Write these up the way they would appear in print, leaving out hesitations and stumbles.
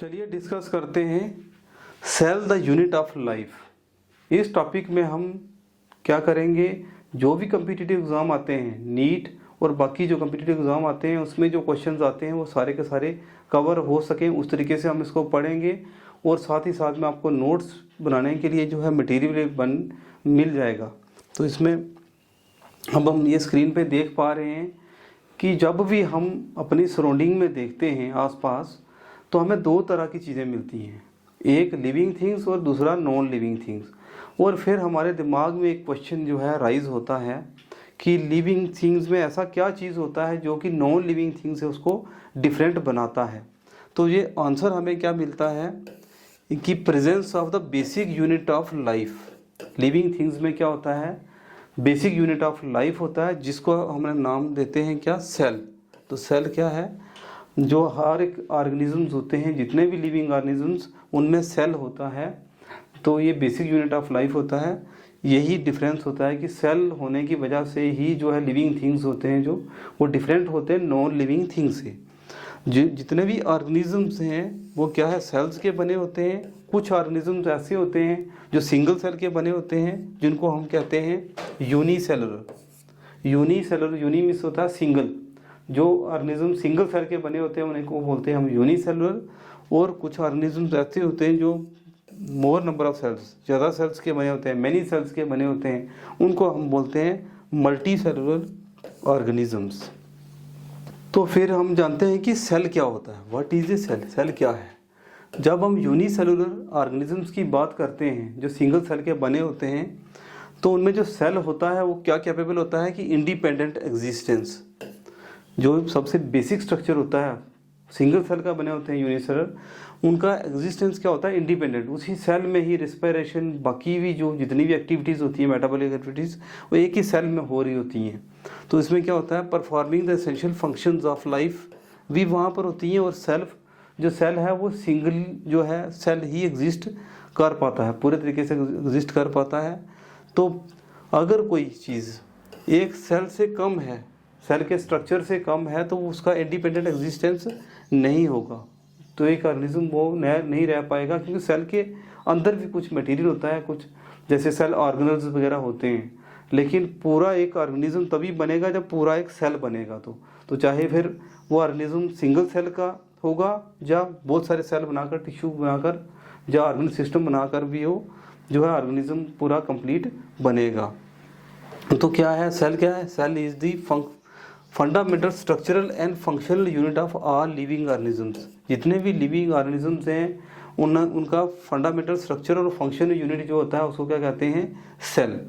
चलिए डिस्कस करते हैं cell the unit of life. इस टॉपिक में हम क्या करेंगे, जो भी कम्पिटिटिव एग्ज़ाम आते हैं, नीट और बाकी जो कम्पिटिटिव एग्ज़ाम आते हैं उसमें जो क्वेश्चंस आते हैं वो सारे के सारे कवर हो सकें उस तरीके से हम इसको पढ़ेंगे। और साथ ही साथ में आपको नोट्स बनाने के लिए जो है मटेरियल मिल जाएगा। तो इसमें अब हम ये स्क्रीन पे देख पा रहे हैं कि जब भी हम अपनी सराउंडिंग में देखते हैं आसपास, तो हमें दो तरह की चीज़ें मिलती हैं, एक लिविंग थिंग्स और दूसरा नॉन लिविंग थिंग्स। और फिर हमारे दिमाग में एक क्वेश्चन जो है राइज होता है कि लिविंग थिंग्स में ऐसा क्या चीज़ होता है जो कि नॉन लिविंग थिंग्स है उसको डिफरेंट बनाता है। तो ये आंसर हमें क्या मिलता है कि presence of the basic unit of life. Living things में क्या होता है, बेसिक यूनिट ऑफ लाइफ होता है, जिसको हमने नाम देते हैं क्या, सेल। तो सेल क्या है, जो हर एक ऑर्गेनिजम्स होते हैं, जितने भी लिविंग ऑर्गेनिजम्स उनमें सेल होता है। तो ये बेसिक यूनिट ऑफ लाइफ होता है। यही डिफरेंस होता है कि सेल होने की वजह से ही जो है लिविंग थिंग्स होते हैं जो वो डिफरेंट होते हैं नॉन लिविंग थिंग्स से। जितने भी ऑर्गेनिजम्स हैं वो क्या है, सेल्स के बने होते हैं। कुछ ऑर्गेनिजम्स ऐसे होते हैं जो सिंगल सेल के बने होते हैं, जिनको हम कहते हैं यूनिसेलुलर। यूनी मीन्स होता है सिंगल। जो ऑर्गेनिज्म सिंगल सेल के बने होते हैं उन्हें को बोलते हैं हम यूनिसेलुलर। और कुछ ऑर्गेनिजम्स ऐसे होते हैं जो मोर नंबर ऑफ सेल्स, ज़्यादा सेल्स के बने होते हैं, मैनी सेल्स के बने होते हैं, उनको हम बोलते हैं मल्टी सेलुलर ऑर्गेनिजम्स। तो फिर हम जानते हैं कि सेल क्या होता है, what is a cell, cell क्या है। जब हम यूनिसेलुलर ऑर्गेनिजम्स की बात करते हैं जो सिंगल सेल के बने होते हैं, तो उनमें जो सेल होता है वो क्या कैपेबल होता है कि इंडिपेंडेंट एग्जिस्टेंस। जो सबसे बेसिक स्ट्रक्चर होता है, सिंगल सेल का बने होते हैं यूनिसेलुलर, उनका एग्जिस्टेंस क्या होता है, इंडिपेंडेंट। उसी सेल में ही रिस्पिरेशन, बाकी भी जो जितनी भी एक्टिविटीज़ होती हैं, मेटाबॉलिक एक्टिविटीज़, वो एक ही सेल में हो रही होती हैं। तो इसमें क्या होता है, performing the essential functions of life भी वहाँ पर होती हैं। और सेल्फ जो सेल है वो सिंगल जो है सेल ही एग्जिस्ट कर पाता है, पूरे तरीके से एग्जिस्ट कर पाता है। तो अगर कोई चीज़ एक सेल से कम है, सेल के स्ट्रक्चर से कम है, तो उसका इंडिपेंडेंट एग्जिस्टेंस नहीं होगा। तो एक ऑर्गेनिज्म वो नहीं रह पाएगा, क्योंकि सेल के अंदर भी कुछ मटेरियल होता है, कुछ जैसे सेल ऑर्गेनल्स वगैरह होते हैं। लेकिन पूरा एक ऑर्गेनिज्म तभी बनेगा जब पूरा एक सेल बनेगा। तो चाहे फिर वो ऑर्गेनिज्म सिंगल सेल का होगा या बहुत सारे सेल बनाकर, टिश्यू बनाकर या ऑर्गन सिस्टम बनाकर भी हो, जो है ऑर्गेनिज्म पूरा कंप्लीट बनेगा। तो क्या है सेल, क्या है, cell is the fundamental structural and functional unit of all living organisms. जितने भी लिविंग ऑर्गेनिजम्स हैं उनका फंडामेंटल स्ट्रक्चर और फंक्शनल यूनिट जो होता है उसको क्या कहते हैं, सेल।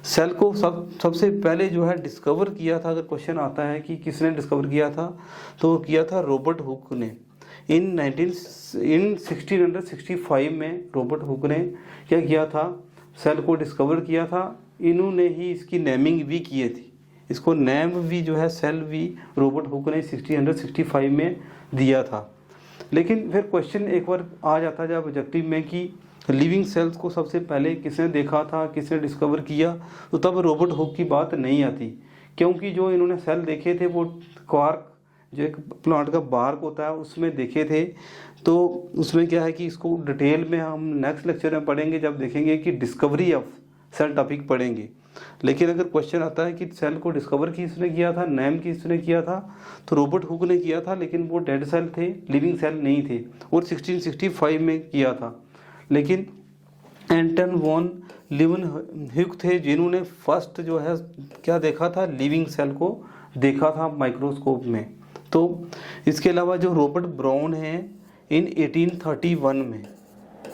सेल को सबसे पहले जो है डिस्कवर किया था, अगर क्वेश्चन आता है कि किसने डिस्कवर किया था, तो किया था रॉबर्ट हुक ने। इन 1665 में रॉबर्ट हुक ने क्या किया था, सेल को डिस्कवर किया था। इन्होंने ही इसकी नेमिंग भी की थी, इसको नेम भी जो है सेल भी रॉबर्ट हुक ने 1665 में दिया था। लेकिन फिर क्वेश्चन एक बार आ जाता है जब ऑब्जेक्टिव में कि लिविंग सेल्स को सबसे पहले किसने देखा था, किसने डिस्कवर किया, तो तब रॉबर्ट हुक की बात नहीं आती। क्योंकि जो इन्होंने सेल देखे थे वो क्वार्क, जो एक प्लांट का बार्क होता है, उसमें देखे थे। तो उसमें क्या है कि इसको डिटेल में हम नेक्स्ट लेक्चर में पढ़ेंगे, जब देखेंगे कि डिस्कवरी ऑफ सेल टॉपिक पढ़ेंगे। लेकिन अगर क्वेश्चन आता है कि सेल को डिस्कवर किसने किया था, नेम किसने किया था, तो रॉबर्ट हुक ने किया था। लेकिन वो डेड सेल थे, लिविंग सेल नहीं थे, और 1665 में किया था। लेकिन एंटन वॉन ल्यूवेनहुइक थे जिन्होंने फर्स्ट जो है क्या देखा था, लिविंग सेल को देखा था माइक्रोस्कोप में। तो इसके अलावा जो रॉबर्ट ब्राउन हैं, इन 1831 में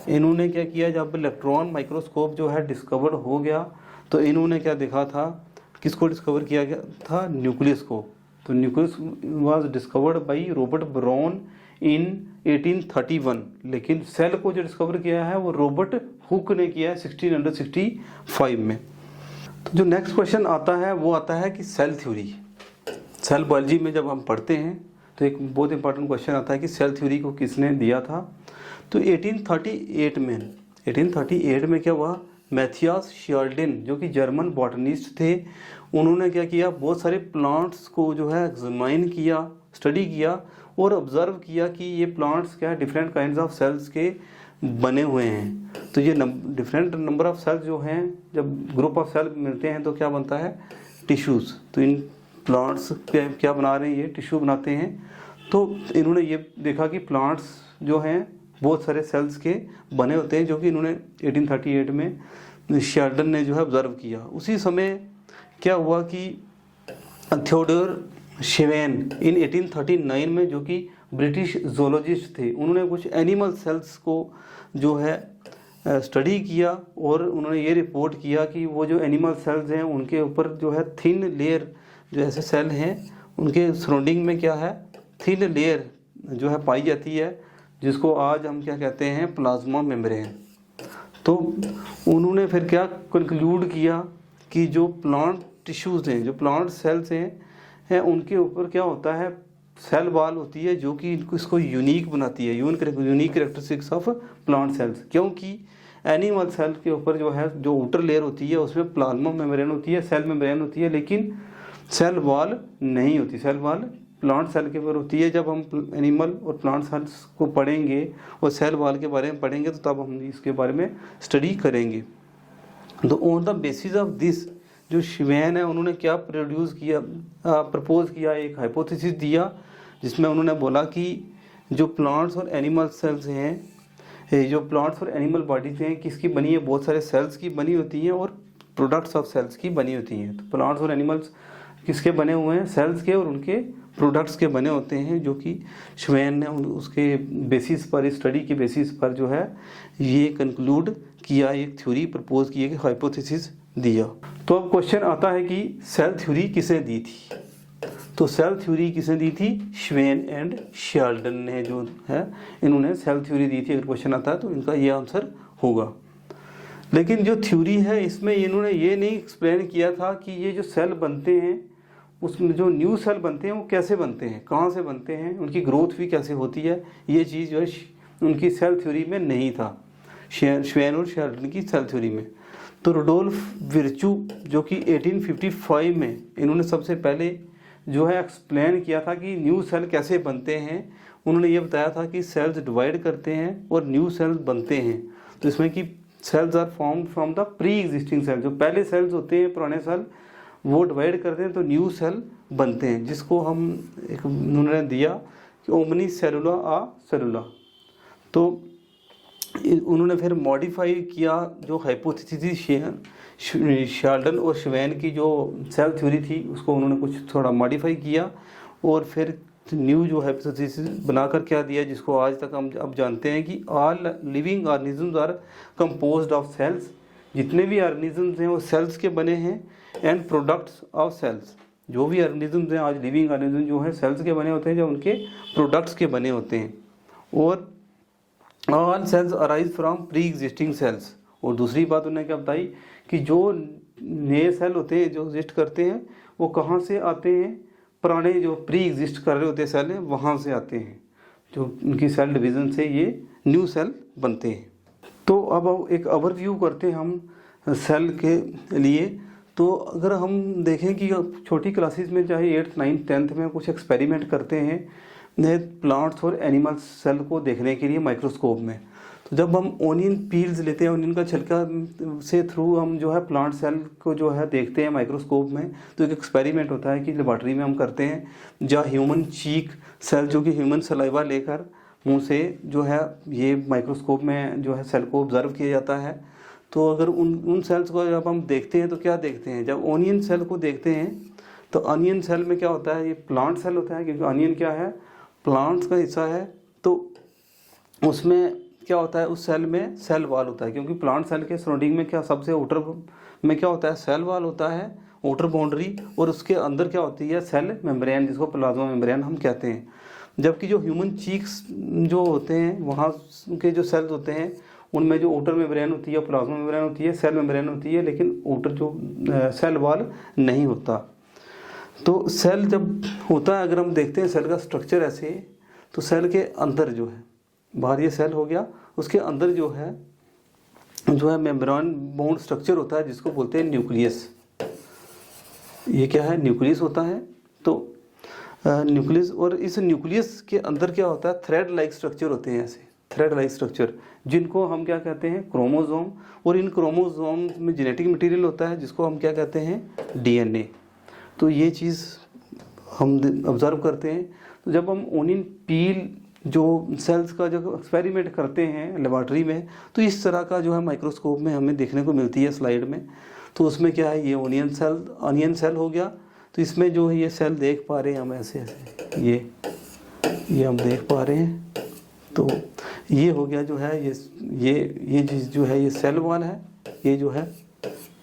इन्होंने क्या किया, जब इलेक्ट्रॉन माइक्रोस्कोप जो है डिस्कवर हो गया, तो इन्होंने क्या देखा था, किसको डिस्कवर किया गया था, न्यूक्लियस को। तो nucleus was discovered by Robert brown इन 1831। लेकिन सेल को जो डिस्कवर किया है वो रॉबर्ट हुक ने किया है 1665 में। तो जो नेक्स्ट क्वेश्चन आता है वो आता है कि सेल थ्योरी। सेल बायोलॉजी में जब हम पढ़ते हैं तो एक बहुत इंपॉर्टेंट क्वेश्चन आता है कि सेल थ्योरी को किसने दिया था। तो 1838 में क्या हुआ, मैथियास शियर्ल्डिन जो कि जर्मन बॉटनिस्ट थे, उन्होंने क्या किया, बहुत सारे प्लांट्स को जो है एग्जामाइन किया, स्टडी किया और ऑब्जर्व किया कि ये प्लांट्स क्या है डिफरेंट काइंड्स ऑफ सेल्स के बने हुए हैं। तो ये डिफरेंट नंबर ऑफ सेल्स जो हैं, जब ग्रुप ऑफ सेल मिलते हैं तो क्या बनता है, टिश्यूज़। तो इन प्लांट्स क्या बना रहे हैं, ये टिश्यू बनाते हैं। तो इन्होंने ये देखा कि प्लांट्स जो हैं बहुत सारे सेल्स के बने होते हैं, जो कि इन्होंने 1838 में शियर्ल्डन ने जो है ऑब्जर्व किया। उसी समय क्या हुआ कि थियोडोर शेवेन इन 1839 में, जो कि ब्रिटिश जोलॉजिस्ट थे, उन्होंने कुछ एनिमल सेल्स को जो है स्टडी किया और उन्होंने ये रिपोर्ट किया कि वो जो एनिमल सेल्स हैं उनके ऊपर जो है थिन लेयर, जो ऐसे सेल हैं उनके सराउंडिंग में क्या है, थिन लेयर जो है पाई जाती है, जिसको आज हम क्या कहते हैं, प्लाज्मा मेम्ब्रेन। तो उन्होंने फिर क्या कंक्लूड किया कि जो प्लांट टिश्यूज़ हैं, जो प्लांट सेल्स हैं उनके ऊपर क्या होता है, सेल वॉल होती है, जो कि इसको यूनिक बनाती है, unique characteristics of plant cells. क्योंकि एनिमल सेल के ऊपर जो है, जो आउटर लेयर होती है उसमें प्लाज्मा मेम्ब्रेन होती है, सेल मेम्ब्रेन होती है, लेकिन सेल वॉल नहीं होती। सेल वॉल प्लांट सेल के ऊपर होती है। जब हम एनिमल और प्लांट सेल्स को पढ़ेंगे और सेल वॉल के बारे में पढ़ेंगे तो तब हम इसके बारे में स्टडी करेंगे। तो on the basis of this, जो शिवेन है उन्होंने क्या प्रपोज किया, एक हाइपोथेसिस दिया, जिसमें उन्होंने बोला कि जो प्लांट्स और एनिमल सेल्स हैं, जो प्लांट्स और एनिमल बॉडीज हैं, किसकी बनी है, बहुत सारे सेल्स की बनी होती हैं और प्रोडक्ट्स ऑफ सेल्स की बनी होती हैं। तो प्लांट्स और एनिमल्स किसके बने हुए हैं, सेल्स के और उनके प्रोडक्ट्स के बने होते हैं, जो कि शिवेन ने उसके बेसिस पर, स्टडी के बेसिस पर जो है ये कंक्लूड किया, एक थ्योरी प्रपोज की, एक हाइपोथेसिस दिया। तो अब क्वेश्चन आता है कि सेल थ्योरी किसने दी थी। तो सेल थ्योरी किसने दी थी, शिवेन एंड शियर्ल्डन ने जो है इन्होंने सेल थ्योरी दी थी। अगर क्वेश्चन आता है तो इनका ये आंसर होगा। लेकिन जो थ्योरी है इसमें इन्होंने ये नहीं एक्सप्लेन किया था कि ये जो सेल बनते हैं, उसमें जो न्यू सेल बनते हैं वो कैसे बनते हैं, कहाँ से बनते हैं, उनकी ग्रोथ भी कैसे होती है, ये चीज़ जो है उनकी सेल थ्योरी में नहीं था, शिवेन और शियर्ल्डन की सेल थ्योरी में। तो रुडोल्फ विर्चू जो कि 1855 में इन्होंने सबसे पहले जो है एक्सप्लेन किया था कि न्यू सेल कैसे बनते हैं। उन्होंने ये बताया था कि सेल्स डिवाइड करते हैं और न्यू सेल्स बनते हैं। तो इसमें कि cells are form from the pre existing cell, जो पहले सेल्स होते हैं पुराने सेल, वो डिवाइड करते हैं तो न्यू सेल बनते हैं, जिसको हम एक उन्होंने दिया कि ओमनी सेलुला आ सेलुला। तो उन्होंने फिर मॉडिफाई किया जो हाइपोथेसिस शियर्ल्डन और शिवेन की जो सेल थ्योरी थी, उसको उन्होंने कुछ थोड़ा मॉडिफाई किया और फिर न्यू जो हाइपोथेसिस बनाकर क्या दिया, जिसको आज तक हम अब जानते हैं कि all living organisms are composed of cells. जितने भी ऑर्गेनिजम्स हैं वो सेल्स के बने हैं, एंड प्रोडक्ट्स ऑफ सेल्स। जो भी ऑर्गेनिजम्स हैं आज लिविंग ऑर्गेनिज्म जो है सेल्स के बने होते हैं, जो उनके प्रोडक्ट्स के बने होते हैं। और all cells arise from pre existing cells. और दूसरी बात उन्होंने क्या बताई कि जो नए सेल होते हैं जो एग्जिस्ट करते हैं वो कहाँ से आते हैं, पुराने जो प्री एग्जिस्ट कर रहे होते हैं सेल हैं वहाँ से आते हैं, जो उनकी सेल डिवीज़न से ये न्यू सेल बनते हैं। तो अब एक ओवरव्यू करते हैं हम सेल के लिए। तो अगर हम देखें कि छोटी क्लासेस में चाहे 8th 9th 10th में कुछ एक्सपेरिमेंट करते हैं नए प्लांट्स और एनिमल सेल को देखने के लिए माइक्रोस्कोप में, तो जब हम ओनियन पील्स लेते हैं, ओनियन का छिलका से थ्रू हम जो है प्लांट सेल को जो है देखते हैं माइक्रोस्कोप में, तो एक एक्सपेरिमेंट होता है कि लेबॉर्ट्री में हम करते हैं, जहाँ ह्यूमन चीक सेल जो कि ह्यूमन सलाइवा लेकर मुंह से जो है ये माइक्रोस्कोप में जो है सेल को ऑब्जर्व किया जाता है। तो अगर उन सेल्स को जब हम देखते हैं तो क्या देखते हैं, जब ओनियन सेल को देखते हैं तो अनियन सेल में क्या होता है, ये प्लांट सेल होता है, क्योंकि अनियन क्या है, प्लांट्स का हिस्सा है। तो उसमें क्या होता है, उस सेल में सेल वॉल होता है, क्योंकि प्लांट सेल के सराउंडिंग में क्या सबसे आउटर में क्या होता है, सेल वॉल होता है, आउटर बाउंड्री, और उसके अंदर क्या होती है, सेल मेम्ब्रेन, जिसको प्लाज्मा मेम्ब्रेन हम कहते हैं। जबकि जो ह्यूमन चीक्स जो होते हैं वहाँ के जो सेल्स होते हैं उनमें जो आउटर मेम्ब्रेन होती है, प्लाज्मा मेम्ब्रेन होती है, सेल मेम्ब्रेन होती है, लेकिन आउटर जो सेल वॉल नहीं होता। तो सेल जब होता है, अगर हम देखते हैं सेल का स्ट्रक्चर ऐसे, तो सेल के अंदर जो है, बाहर ये सेल हो गया, उसके अंदर जो है जो है मेम्ब्रेन बाउंड स्ट्रक्चर होता है जिसको बोलते हैं न्यूक्लियस। ये क्या है? न्यूक्लियस होता है। तो न्यूक्लियस, और इस न्यूक्लियस के अंदर क्या होता है? थ्रेड लाइक स्ट्रक्चर होते हैं, ऐसे थ्रेड लाइक स्ट्रक्चर, जिनको हम क्या कहते हैं? क्रोमोसोम। और इन क्रोमोसोम में जेनेटिक मटेरियल होता है जिसको हम क्या कहते हैं? डीएनए। तो ये चीज़ हम ऑब्जर्व करते हैं। तो जब हम ओनियन पील जो सेल्स का जो एक्सपेरिमेंट करते हैं लेबॉर्ट्री में, तो इस तरह का जो है माइक्रोस्कोप में हमें देखने को मिलती है स्लाइड में। तो उसमें क्या है? ये ऑनियन सेल हो गया। तो इसमें जो है ये सेल देख पा रहे हैं हम, ऐसे ऐसे ये हम देख पा रहे हैं। तो ये हो गया जो है ये चीज़ जो है ये सेल वॉल है, ये जो है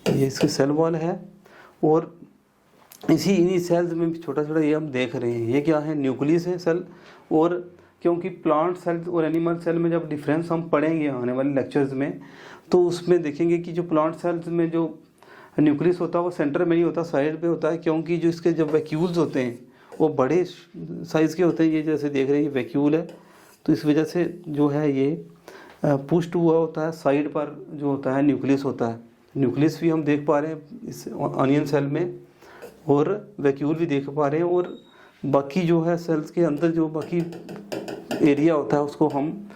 ये इसकी सेल वॉल है। और इन्हीं सेल्स में भी छोटा छोटा ये हम देख रहे हैं, ये क्या है? न्यूक्लियस है सेल। और क्योंकि प्लांट सेल और एनिमल सेल में जब डिफरेंस हम पढ़ेंगे आने वाले लेक्चर्स में, तो उसमें देखेंगे कि जो प्लांट सेल्स में जो न्यूक्लियस होता है वो सेंटर में नहीं होता, साइड पे होता है। क्योंकि जो इसके जब वैक्यूल्स होते हैं वो बड़े साइज़ के होते हैं, ये जैसे देख रहे हैं ये वैक्यूल है। तो इस वजह से जो है ये पुश्ड हुआ होता है, साइड पर जो होता है न्यूक्लियस होता है। न्यूक्लियस भी हम देख पा रहे हैं इस ऑनियन सेल में, और वैक्यूल भी देख पा रहे हैं। और बाकी जो है सेल्स के अंदर जो बाकी एरिया होता है उसको हम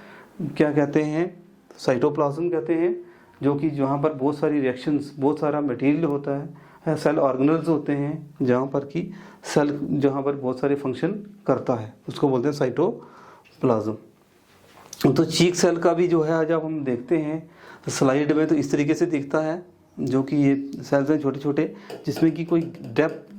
क्या कहते हैं? साइटोप्लाज्म कहते हैं, जो कि जहाँ पर बहुत सारी रिएक्शंस, बहुत सारा मटेरियल होता है। सेल ऑर्गेनल्स होते हैं जहाँ पर कि सेल जहाँ पर बहुत सारे फंक्शन करता है, उसको बोलते हैं साइटोप्लाज्म। तो चीक सेल का भी जो है जब हम देखते हैं तो स्लाइड में तो इस तरीके से दिखता है, जो कि ये सेल्स हैं छोटे छोटे, जिसमें कि कोई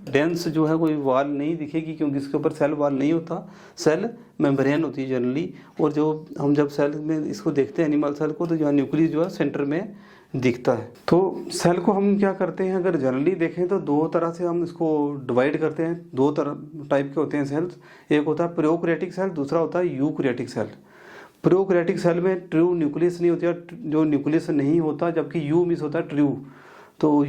डेंस जो है कोई वाल नहीं दिखेगी, क्योंकि इसके ऊपर सेल वाल नहीं होता, सेल मेम्ब्रेन होती है जनरली। और जो हम जब सेल में इसको देखते हैं एनिमल सेल को, तो जो न्यूक्लियस जो है सेंटर में दिखता है। तो सेल को हम क्या करते हैं? अगर जनरली देखें तो दो तरह से हम इसको डिवाइड करते हैं। दो तरह टाइप के होते हैं सेल्स, एक होता है प्रोकैरियोटिक सेल, दूसरा होता है यूकैरियोटिक सेल। प्रोकैरियोटिक सेल में ट्रू न्यूक्लियस नहीं होती, जो न्यूक्लियस नहीं होता, जबकि यू मिस होता है ट्रू। तो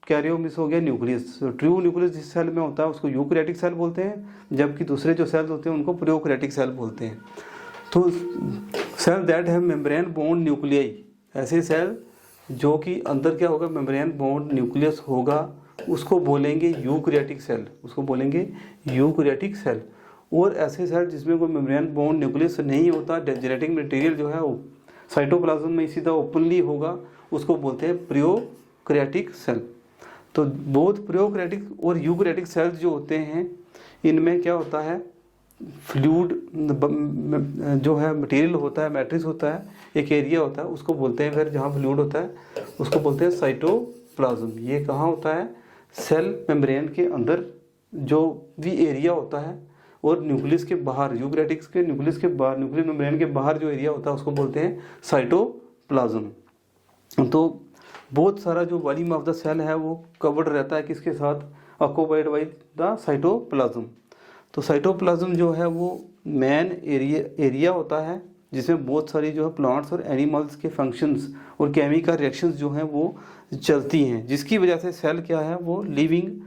कैरियो मिस हो गया न्यूक्लियस। तो ट्रू न्यूक्लियस जिस सेल में होता है उसको यूकैरियोटिक सेल बोलते हैं, जबकि दूसरे जो सेल्स होते हैं उनको प्रोकैरियोटिक सेल बोलते हैं। तो cell that have membrane bound nuclei, ऐसे सेल जो कि अंदर क्या होगा? मेम्ब्रेन बाउंड न्यूक्लियस होगा, उसको बोलेंगे यूकैरियोटिक सेल, उसको बोलेंगे यूकैरियोटिक सेल। और ऐसे सेल जिसमें कोई मेम्ब्रेन बाउंड न्यूक्लियस नहीं होता, जेनेटिक मटेरियल जो है वो साइटोप्लाज्म में सीधा ओपनली होगा, उसको बोलते हैं प्रोकैरियोटिक सेल। तो बोथ प्रोकैरियोटिक और यूकैरियोटिक सेल्स जो होते हैं, इनमें क्या होता है? फ्लूइड जो है मटेरियल होता है, मैट्रिक्स होता है, एक एरिया होता है, उसको बोलते हैं, फिर जहाँ फ्लूइड होता है उसको बोलते हैं साइटोप्लाज्म। ये कहाँ होता है? सेल मेम्ब्रेन के अंदर जो भी एरिया होता है, और न्यूक्लियस के बाहर, यूकैरियोटिक्स के न्यूक्लियस के बाहर, न्यूक्लियर मेम्ब्रेन के बाहर जो एरिया होता है उसको बोलते हैं साइटोप्लाज्म। तो बहुत सारा जो वॉल्यूम ऑफ द सेल है वो कवर्ड रहता है किसके साथ? Occupied by the cytoplasm. तो साइटोप्लाज्म जो है वो मेन एरिया होता है जिसमें बहुत सारी जो है प्लांट्स और एनिमल्स के फंक्शंस और केमिकल रिएक्शंस जो हैं वो चलती हैं, जिसकी वजह से सेल क्या है? वो लिविंग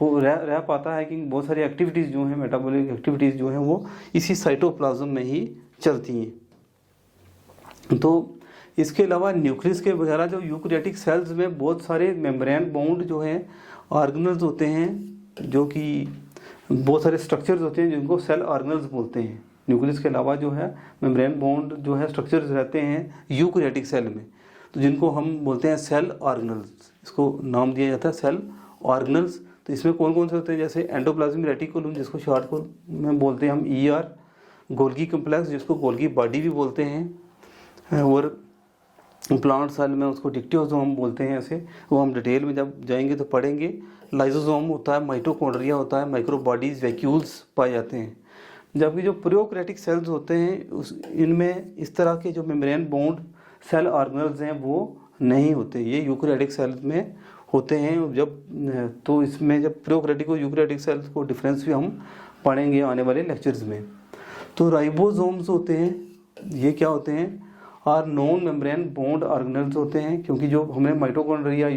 हो रह पाता है, कि बहुत सारी एक्टिविटीज़ जो हैं, मेटाबॉलिक एक्टिविटीज़ जो हैं वो इसी साइटोप्लाज्म में ही चलती हैं। तो इसके अलावा न्यूक्लियस के वगैरह जो यूकैरियोटिक सेल्स में बहुत सारे मेम्ब्रेन बाउंड जो हैं ऑर्गेनल्स होते हैं, जो कि बहुत सारे स्ट्रक्चर्स होते हैं जिनको सेल ऑर्गेनल्स बोलते हैं। न्यूक्लियस के अलावा जो है मेम्ब्रेन बाउंड जो है स्ट्रक्चर्स रहते हैं यूकैरियोटिक सेल में, तो जिनको हम बोलते हैं सेल ऑर्गेनल्स। इसको नाम दिया जाता है सेल ऑर्गेनल्स। तो इसमें कौन कौन से होते हैं? जैसे एंडोप्लाज्मिक रेटिकुलम, जिसको शॉर्ट को में बोलते हैं हम ER, गोल्गी कम्प्लेक्स जिसको गोल्गी बॉडी भी बोलते हैं, और प्लांट सेल में उसको डिक्टियोसोम बोलते हैं। ऐसे वो हम डिटेल में जब जाएंगे तो पढ़ेंगे। लाइसोसोम होता है, माइटोकॉन्ड्रिया होता है, माइक्रोबॉडीज, वैक्यूल्स पाए जाते हैं। जबकि जो प्रोकैरियोटिक सेल्स होते हैं इनमें इस तरह के जो मेम्ब्रेन बाउंड सेल ऑर्गेनल्स हैं वो नहीं होते, ये यूकैरियोटिक सेल्स में होते हैं। जब तो इसमें जब प्रोकैरियोटिक और यूकैरियोटिक सेल्स को डिफरेंस भी हम पढ़ेंगे आने वाले लेक्चर्स में। तो राइबोसोम्स होते हैं, ये क्या होते हैं? Are non membrane bound organelles होते हैं, क्योंकि जो हमने माइटोकॉन्ड्रिया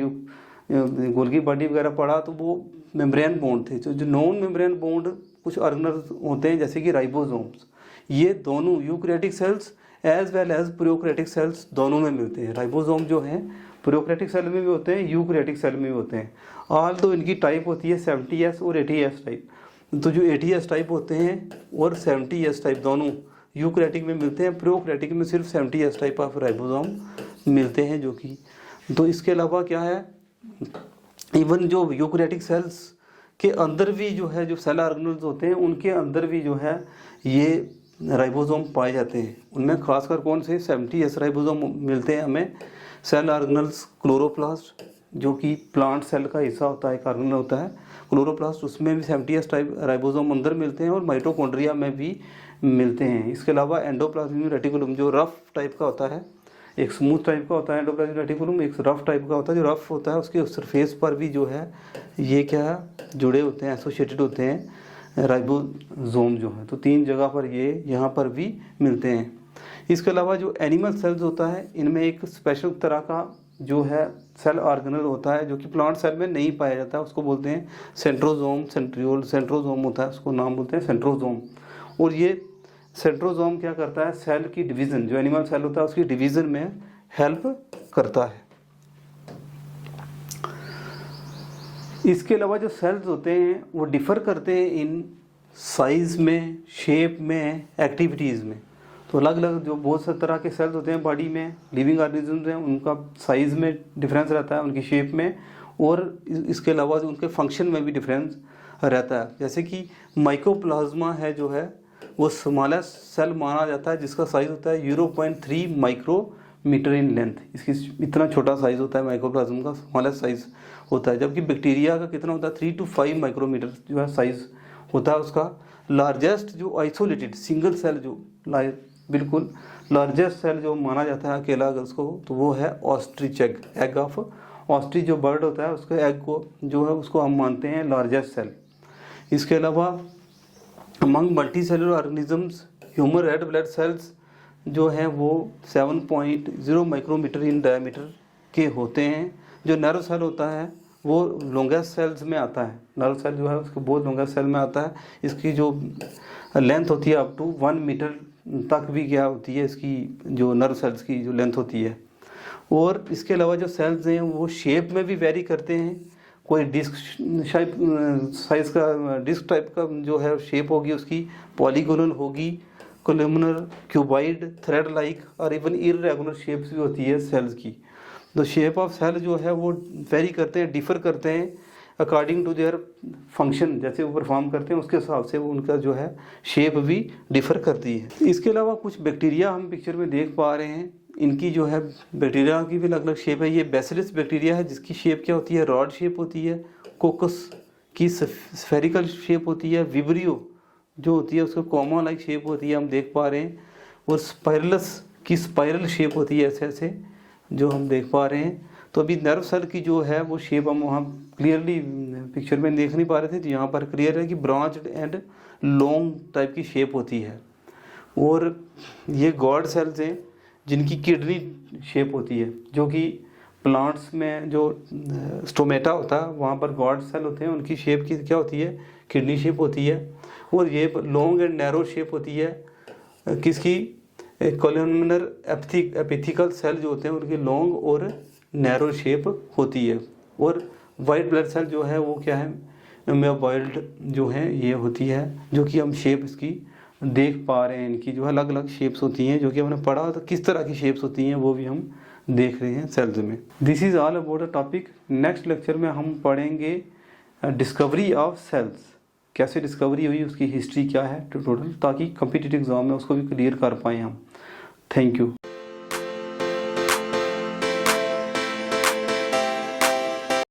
गोल्गी बॉडी वगैरह पढ़ा तो वो मेम्ब्रेन बाउंड थे। तो जो नॉन मेम्ब्रेन बाउंड कुछ ऑर्गेनल्स होते हैं जैसे कि राइबोसोम्स, ये दोनों eukaryotic cells as well as prokaryotic cells दोनों में मिलते हैं। राइबोसोम जो है प्रोकैरियोटिक सेल में भी होते हैं, यूकैरियोटिक सेल में भी होते हैं। ऑल दो इनकी टाइप होती है 70S और 80S टाइप। तो जो 80S टाइप होते हैं और 70S टाइप दोनों यूकैरियोटिक में मिलते हैं, प्रोकैरियोटिक में सिर्फ 70S टाइप ऑफ राइबोसोम मिलते हैं जो कि। तो इसके अलावा क्या है, इवन जो यूकैरियोटिक सेल्स के अंदर भी जो है जो सेल ऑर्गेनल्स होते हैं उनके अंदर भी जो है ये राइबोसोम पाए जाते हैं। उनमें खासकर कौन से 70S राइबोसोम मिलते हैं हमें। सेल ऑर्गेनल्स क्लोरोप्लास्ट जो कि प्लांट सेल का हिस्सा होता है, एक ऑर्गेनल होता है क्लोरोप्लास्ट, उसमें भी 70S टाइप राइबोसोम अंदर मिलते हैं और माइटोकॉन्ड्रिया में भी मिलते हैं। इसके अलावा एंडोप्लाज्मिक रेटिकुलम जो रफ टाइप का होता है, एक स्मूथ टाइप का होता है एंडोप्लाज्मिक रेटिकुलम, एक रफ टाइप का होता है। जो रफ होता है उसके सरफेस पर भी जो है ये क्या जुड़े होते हैं, एसोसिएटेड होते हैं राइबोसोम जो है। तो 3 जगह पर ये यहाँ पर भी मिलते हैं। इसके अलावा जो एनिमल सेल्स होता है इनमें एक स्पेशल तरह का जो है सेल ऑर्गेनल होता है जो कि प्लांट सेल में नहीं पाया जाता है, उसको बोलते हैं सेंट्रोसोम। सेंट्रोसोम होता है, उसको नाम बोलते हैं सेंट्रोसोम। और ये सेंट्रोसोम क्या करता है, सेल की डिवीज़न, जो एनिमल सेल होता है उसकी डिवीज़न में हेल्प करता है। इसके अलावा जो सेल्स होते हैं वो डिफ़र करते हैं इन साइज़ में, शेप में, एक्टिविटीज़ में। तो अलग अलग जो बहुत से तरह के सेल्स होते हैं बॉडी में, लिविंग ऑर्गेनिजम्स हैं, उनका साइज़ में डिफरेंस रहता है, उनकी शेप में, और इसके अलावा जो उनके फंक्शन में भी डिफरेंस रहता है। जैसे कि माइकोप्लाज्मा है जो है वो स्मॉलेस्ट सेल माना जाता है जिसका साइज़ होता है 0.3 माइक्रोमीटर इन लेंथ। इसकी इतना छोटा साइज़ होता है माइकोप्लाज्मा का, स्मॉलेस्ट साइज़ होता है। जबकि बैक्टीरिया का कितना होता है 3 to 5 माइक्रोमीटर जो है साइज़ होता है उसका। लार्जेस्ट जो आइसोलेटेड सिंगल सेल जो बिल्कुल लार्जेस्ट सेल जो माना जाता है अकेला अगर उसको, तो वो है ostrich egg. Egg of ostrich जो बर्ड होता है उसके एग को जो है उसको हम मानते हैं लार्जेस्ट सेल। इसके अलावा among multicellular organisms human red blood cells जो हैं वो 7.0 माइक्रोमीटर इन डायमीटर के होते हैं। जो नर्व सेल होता है वो लॉन्गेस्ट सेल्स में आता है। नर्व सेल जो है उसको बहुत लॉन्गेस्ट सेल में आता है। इसकी जो लेंथ होती है अप टू 1 मीटर तक भी क्या होती है, इसकी जो नर्व सेल्स की जो लेंथ होती है। और इसके अलावा जो सेल्स हैं वो शेप में भी वेरी करते हैं। कोई डिस्क शेप साइज का डिस्क टाइप का जो है शेप होगी उसकी, पॉलीगोनल होगी, कोलमनर, क्यूबाइड, थ्रेड लाइक, और इवन इररेगुलर शेप्स भी होती है सेल्स की। तो शेप ऑफ सेल जो है वो वेरी करते हैं, डिफ़र करते हैं अकॉर्डिंग टू देयर फंक्शन, जैसे वो परफॉर्म करते हैं उसके हिसाब से वो उनका जो है शेप भी डिफ़र करती है। इसके अलावा कुछ बैक्टीरिया हम पिक्चर में देख पा रहे हैं, इनकी जो है बैक्टीरिया की भी अलग अलग शेप है। ये बैसिलस बैक्टीरिया है जिसकी शेप क्या होती है, रॉड शेप होती है। कोकस की स्फेरिकल शेप होती है। विब्रियो जो होती है उसका कॉमा लाइक शेप होती है, हम देख पा रहे हैं। और स्पाइरलस की स्पाइरल शेप होती है, ऐसे ऐसे जो हम देख पा रहे हैं। तो अभी नर्व सेल की जो है वो शेप हम वहाँ क्लियरली पिक्चर में देख नहीं पा रहे थे, तो यहाँ पर क्लियर है कि ब्रांच्ड एंड लॉन्ग टाइप की शेप होती है। और ये गॉड सेल्स हैं जिनकी किडनी शेप होती है, जो कि प्लांट्स में जो स्टोमेटा होता है वहाँ पर गॉड सेल होते हैं, उनकी शेप की क्या होती है, किडनी शेप होती है। और ये लॉन्ग एंड नैरो शेप होती है किसकी, कोलमनर एपिथिकल सेल जो होते हैं उनकी लॉन्ग और नैरो शेप होती है। और वाइट ब्लड सेल जो है वो क्या है, मेवाइल्ड जो है ये होती है, जो कि हम शेप इसकी देख पा रहे हैं। इनकी जो है अलग अलग शेप्स होती हैं, जो कि हमने पढ़ा तो किस तरह की शेप्स होती हैं वो भी हम देख रहे हैं सेल्स में। This is all about the topic. Next lecture में हम पढ़ेंगे डिस्कवरी ऑफ सेल्स, कैसे डिस्कवरी हुई, उसकी हिस्ट्री क्या है टोटल, ताकि कॉम्पिटिटिव एग्जाम में उसको भी क्लियर कर पाएँ हम। Thank you.